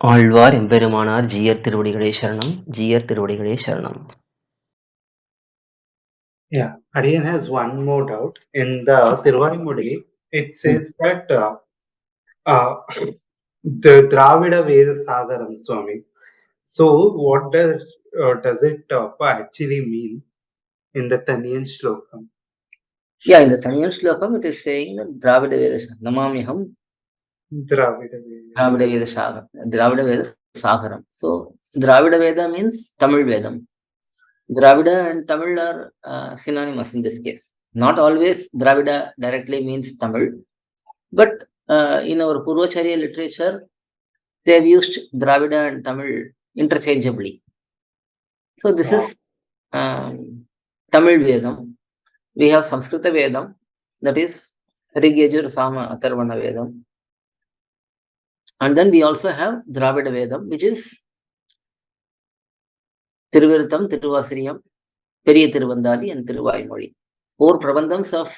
ஆழ்வார் எம்பெருமானார் ஜீயர் திருவடிகளே சரணம். ஜீயர் திருவடிகளே சரணம். Yeah, Adiyan has one more doubt. In the thiruvAimozhi, it says that the dhrAvida vEdha sAgaram, Swami. So, what does it actually mean in the Taniyan Shlokam? Yeah, in the Taniyan Shlokam, it is saying that dhrAvida vEdha Namamiham dhrAvida vEdha sAgaram. So, dhrAvida Veda means Tamil Vedam. dhrAvida and Tamil are synonymous in this case. Not always dhrAvida directly means Tamil, but in our Purvacharya literature, they have used dhrAvida and Tamil interchangeably. So, this is Tamil Vedam. We have Samskrita Vedam, that is Rig, Yajur, Sama, Atharvana Vedam. And then we also have dhrAvida Vedam, which is Thiruvirutham, Thiruvasiriyam, Periya Thiruvandadi, and thiruvAimozhi. 4 Prabandhams of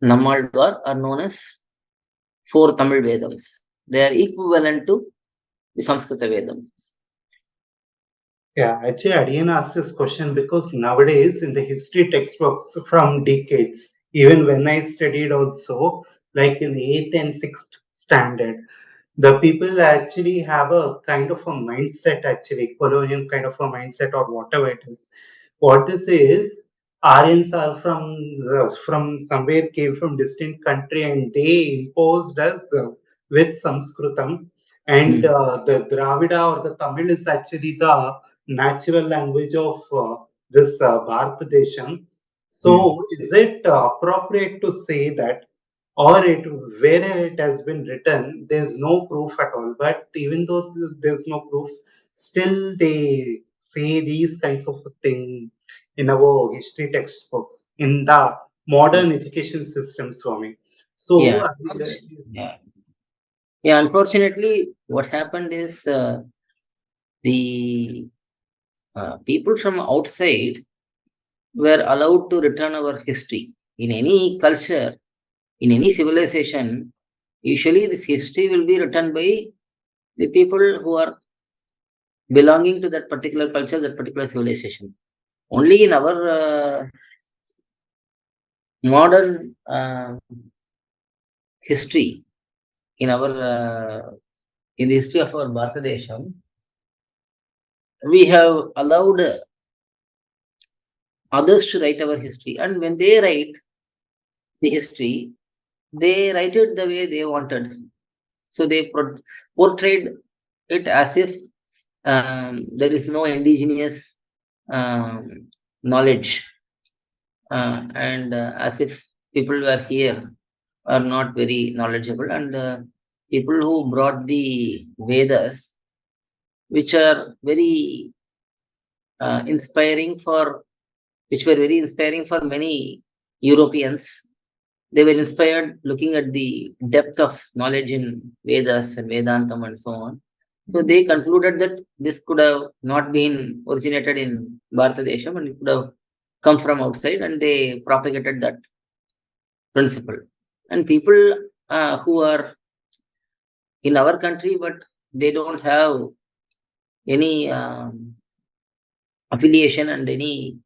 Nammalvar are known as 4 Tamil Vedams. They are equivalent to the Samskrita Vedams. Yeah, actually, Adiyan asked this question because nowadays in the history textbooks from decades, even when I studied also, like in 8th and 6th standard, the people actually have a kind of a mindset, actually, colonial kind of a mindset or whatever it is. What this is, Aryans are from somewhere, came from distant country, and they imposed us with Sanskritam. And the Dravida or the Tamil is actually the natural language of this Bharat Desham. So, is it appropriate to say that, or where it has been written, there's no proof at all? But even though there's no proof, still they say these kinds of thing in our history textbooks in the modern education system, Swami. So, unfortunately, what happened is the people from outside were allowed to return our history. In any culture, in any civilization, usually this history will be written by the people who are belonging to that particular culture, that particular civilization. Only in our modern history, in the history of our Bharata Desham, we have allowed others to write our history. And when they write the history, they write it the way they wanted. So they portrayed it as if there is no indigenous knowledge, and as if people were here are not very knowledgeable, and people who brought the Vedas, which are very inspiring for many Europeans. They were inspired looking at the depth of knowledge in Vedas and Vedantam and so on. So they concluded that this could have not been originated in Bharata Desham, and it could have come from outside, and they propagated that principle. And people who are in our country, but they don't have any affiliation and any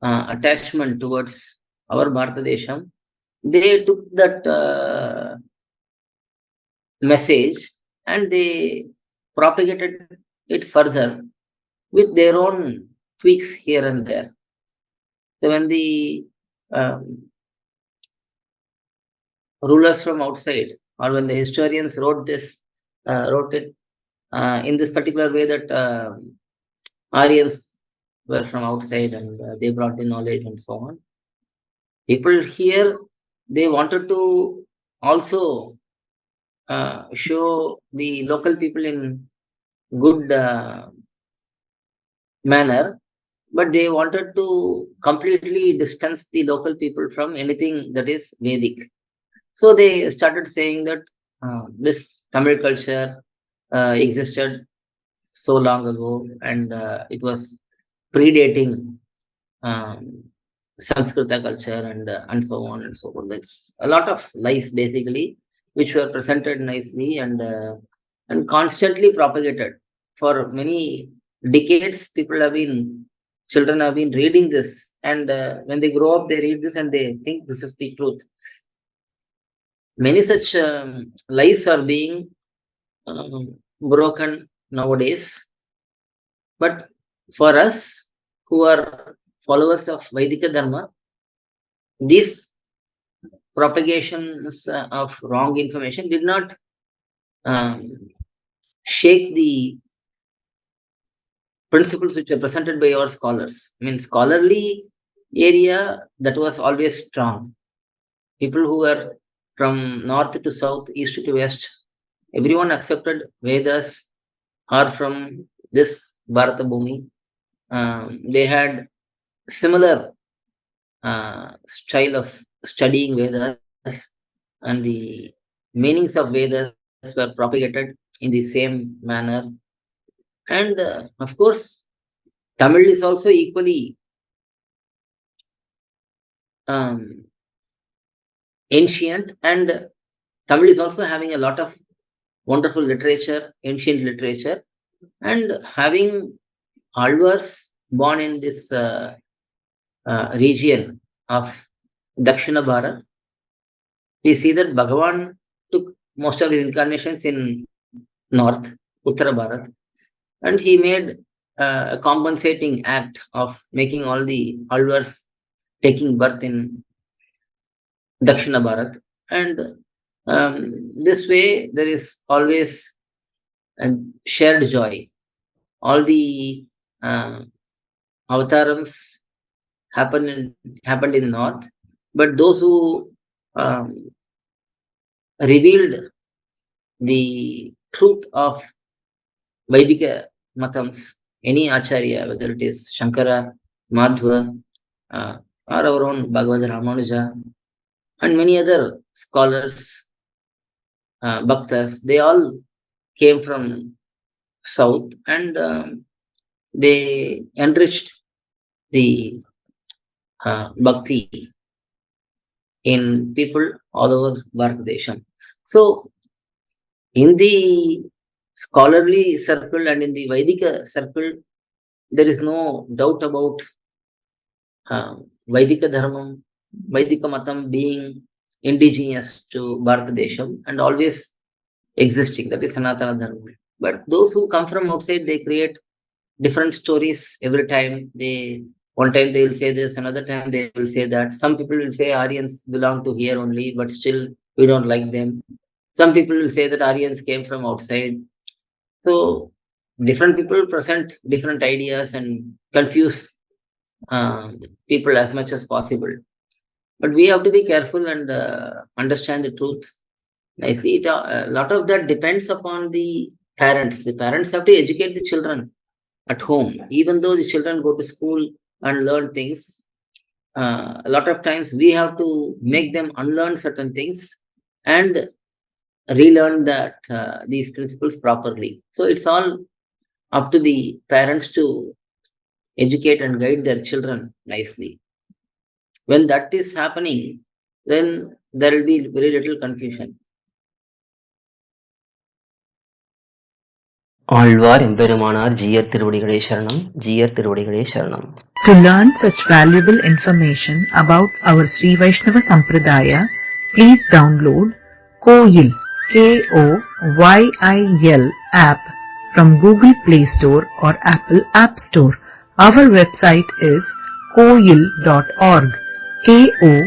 attachment towards our Bharata Desham, they took that message and they propagated it further with their own tweaks here and there. So when the rulers from outside, or when the historians wrote it in this particular way, that Aryans were from outside and they brought the knowledge and so on, people here, they wanted to also show the local people in good manner, but they wanted to completely distance the local people from anything that is Vedic. So they started saying that this Tamil culture existed so long ago, and it was predating Sanskrita culture, and so on and so forth. That's a lot of lies basically, which were presented nicely, and and constantly propagated. For many decades, children have been reading this, and when they grow up, they read this and they think this is the truth. Many such lies are being broken nowadays. But for us who are followers of Vedika Dharma, these propagations of wrong information did not shake the principles which were presented by our scholars. I mean, scholarly area that was always strong. People who were from north to south, east to west, everyone accepted Vedas are from this Bharata Bhumi. They had similar style of studying Vedas, and the meanings of Vedas were propagated in the same manner. And of course, Tamil is also equally ancient, and Tamil is also having a lot of wonderful literature, ancient literature, and having Alvars born in this region of Dakshina Bharat. We see that Bhagavan took most of his incarnations in north, Uttara Bharat, and he made a compensating act of making all the Alvars taking birth in Dakshina Bharat. And this way, there is always a shared joy. All the avatarams happened in north, but those who revealed the truth of Vaidika Matams, any Acharya, whether it is Shankara, Madhva, or our own Bhagavad Ramanuja, and many other scholars, bhaktas, they all came from south, and they enriched the bhakti in people all over Bharatadesham. So, in the scholarly circle and in the Vaidika circle, there is no doubt about Vaidika Dharmam, Vaidika Matam being indigenous to Bharatadesham and always existing. That is Sanatana Dharma. But those who come from outside, they create different stories every time. One time they will say this, another time they will say that. Some people will say Aryans belong to here only, but still we don't like them. Some people will say that Aryans came from outside. So different people present different ideas and confuse people as much as possible. But we have to be careful and understand the truth nicely. A lot of that depends upon the parents. The parents have to educate the children at home. Even though the children go to school and learn things, a lot of times we have to make them unlearn certain things and relearn that these principles properly. So it's all up to the parents to educate and guide their children nicely. When that is happening, then there will be very little confusion. Alvar எம்பெருமானார் ஜீயர் திருவடிகளே சரணம், ஜீயர் திருவடிகளே சரணம். To learn such valuable information about our Sri Vaishnava Sampradaya, please download KOYIL, KOYIL app from Google Play Store or Apple App Store. Our website is koyil.org, KOYIL.org.